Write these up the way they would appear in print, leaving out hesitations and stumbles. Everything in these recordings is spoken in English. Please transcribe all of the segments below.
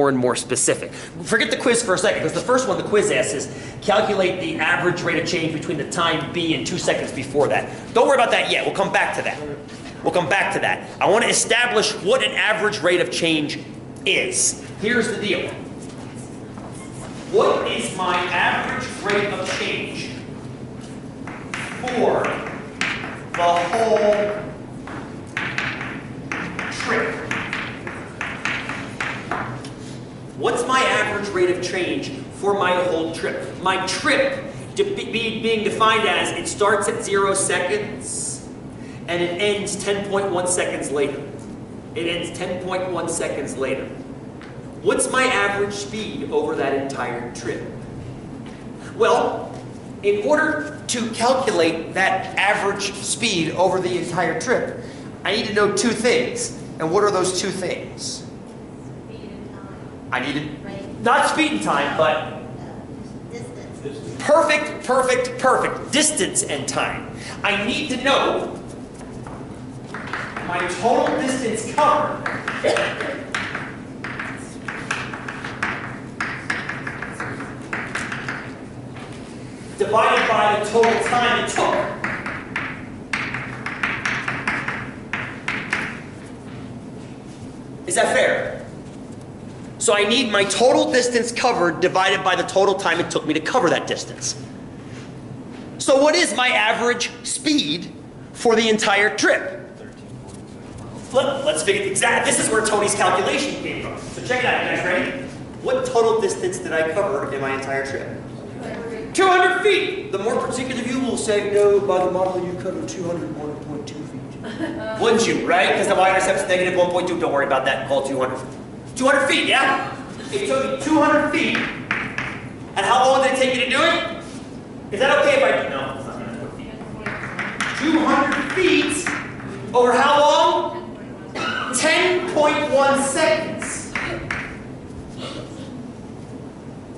more and more specific. Forget the quiz for a second, because the first one the quiz asks is calculate the average rate of change between the time B and 2 seconds before that. Don't worry about that yet. We'll come back to that. We'll come back to that. I want to establish what an average rate of change is. Here's the deal. What is my average rate of change for the whole trip? What's my average rate of change for my whole trip? My trip being defined as it starts at 0 seconds and it ends 10.1 seconds later. It ends 10.1 seconds later. What's my average speed over that entire trip? Well, in order to calculate that average speed over the entire trip, I need to know 2 things. And what are those 2 things? Speed and time. I need to, Right. not speed and time, but Distance. perfect distance and time. I need to know my total distance covered divided by the total time it took. Is that fair? So I need my total distance covered divided by the total time it took me to cover that distance. So what is my average speed for the entire trip? Let's figure exactly. This is where Tony's calculation came from. So check it out, you guys ready? What total distance did I cover in my entire trip? 200 feet. The more particular of you will say, no, by the model you covered 201.2 feet. Wouldn't you, right? Because the y-intercept's negative 1.2. Don't worry about that. Call it 200. 200 feet, yeah? It took me 200 feet. And how long did it take you to do it? Is that okay if I do? No, it's not going to feet. 200 feet over how long? 10.1 seconds.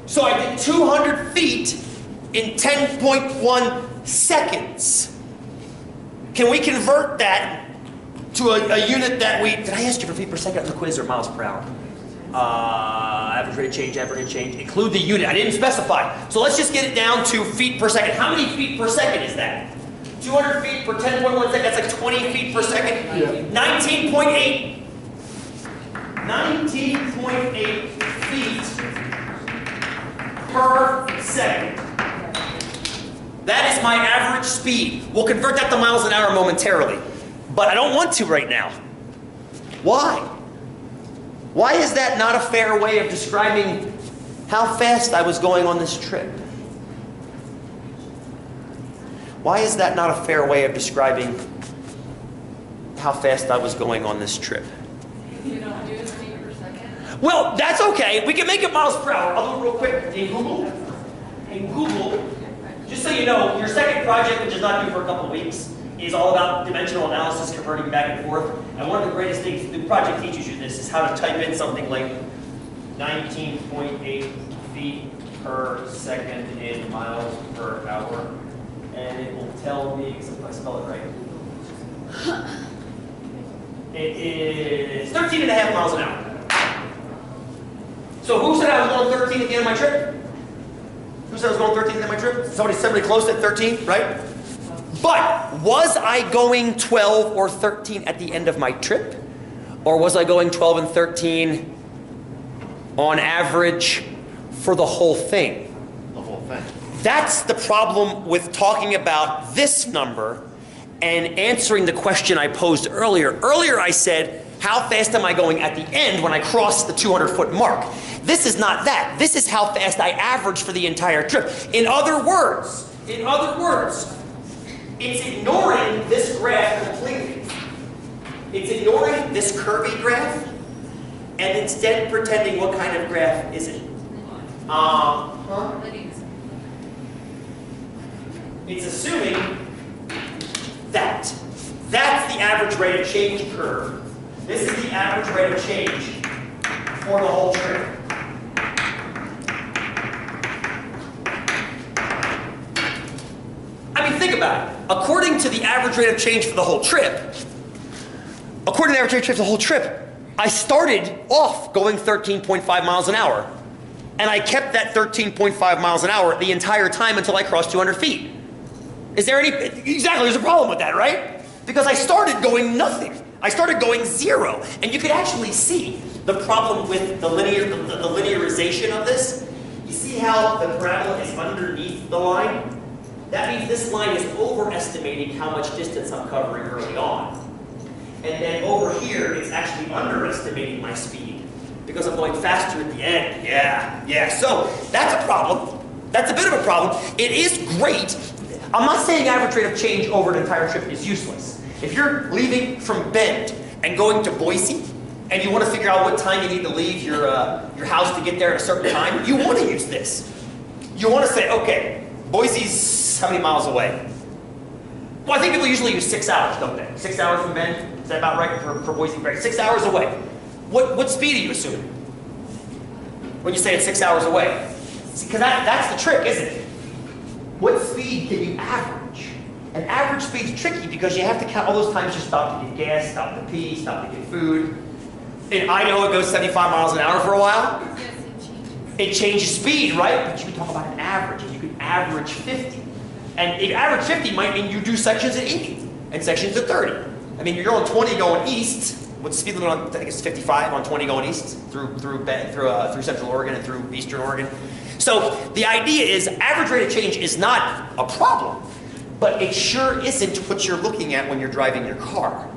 So I did 200 feet in 10.1 seconds. Can we convert that to a unit that we... Did I ask you for feet per second on the quiz or miles per hour? Average rate of change, average rate of change. Include the unit. I didn't specify. So let's just get it down to feet per second. How many feet per second is that? 200 feet per 10.1 seconds. That's like 20 feet per second. Yeah. 19.8. 19.8 feet per second. That is my average speed. We'll convert that to miles an hour momentarily. But I don't want to right now. Why? Why is that not a fair way of describing how fast I was going on this trip? Why is that not a fair way of describing how fast I was going on this trip? You don't do it feet per second? Well, that's okay. We can make it miles per hour. I'll do it real quick in Google. In Google, just so you know, your second project, which is not due for a couple weeks, is all about dimensional analysis, converting back and forth. And one of the greatest things the project teaches you this is how to type in something like 19.8 feet per second in miles per hour. And it will tell me, if I spell it right, it is 13 and a half miles an hour. So who said I was going 13 at the end of my trip? Who said I was going 13 at the end of my trip? Somebody close at 13, right? But was I going 12 or 13 at the end of my trip? Or was I going 12 and 13 on average for the whole thing? The whole thing. That's the problem with talking about this number and answering the question I posed earlier. Earlier I said, how fast am I going at the end when I cross the 200-foot mark? This is not that. This is how fast I average for the entire trip. In other words, it's ignoring this graph completely. It's ignoring this curvy graph and instead pretending what kind of graph is it? It's assuming that. That's the average rate of change curve. This is the average rate of change for the whole trip. I mean, think about it. According to the average rate of change for the whole trip, I started off going 13.5 miles an hour, and I kept that 13.5 miles an hour the entire time until I crossed 200 feet. Is there any, exactly, there's a problem with that, right? Because I started going nothing. I started going 0. And you could actually see the problem with the linearization of this. You see how the parabola is underneath the line? That means this line is overestimating how much distance I'm covering early on. And then over here, it's actually underestimating my speed because I'm going faster at the end. Yeah. So that's a problem. That's a bit of a problem. It is great. I'm not saying average rate of change over an entire trip is useless. If you're leaving from Bend and going to Boise, and you want to figure out what time you need to leave your house to get there at a certain time, you want to use this. You want to say, okay, Boise's how many miles away? Well, I think people usually use 6 hours, don't they? 6 hours from Bend? Is that about right for Boise? Right, 6 hours away. What speed are you assuming when you say it's 6 hours away? See, because that's the trick, isn't it? What speed can you average? And average speed's tricky because you have to count all those times you stop to get gas, stop to pee, stop to get food. In Idaho, it goes 75 miles an hour for a while. Yes, it changes. It changes speed, right? But you can talk about an average, and you can average 50. And if average 50 might mean you do sections at 80 and sections at 30. I mean, you're on 20 going east. What's the speed limit on? I think it's 55 on 20 going east through Central Oregon and through Eastern Oregon. So the idea is average rate of change is not a problem, but it sure isn't what you're looking at when you're driving your car.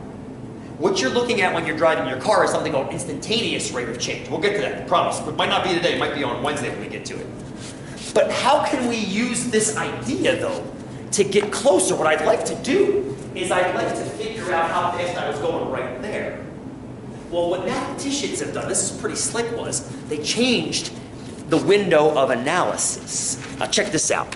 What you're looking at when you're driving your car is something called instantaneous rate of change. We'll get to that, I promise. It might not be today, it might be on Wednesday when we get to it. But how can we use this idea, though, to get closer? What I'd like to do is I'd like to figure out how fast I was going right there. Well, what mathematicians have done, this is pretty slick, was they changed the window of analysis. Now check this out.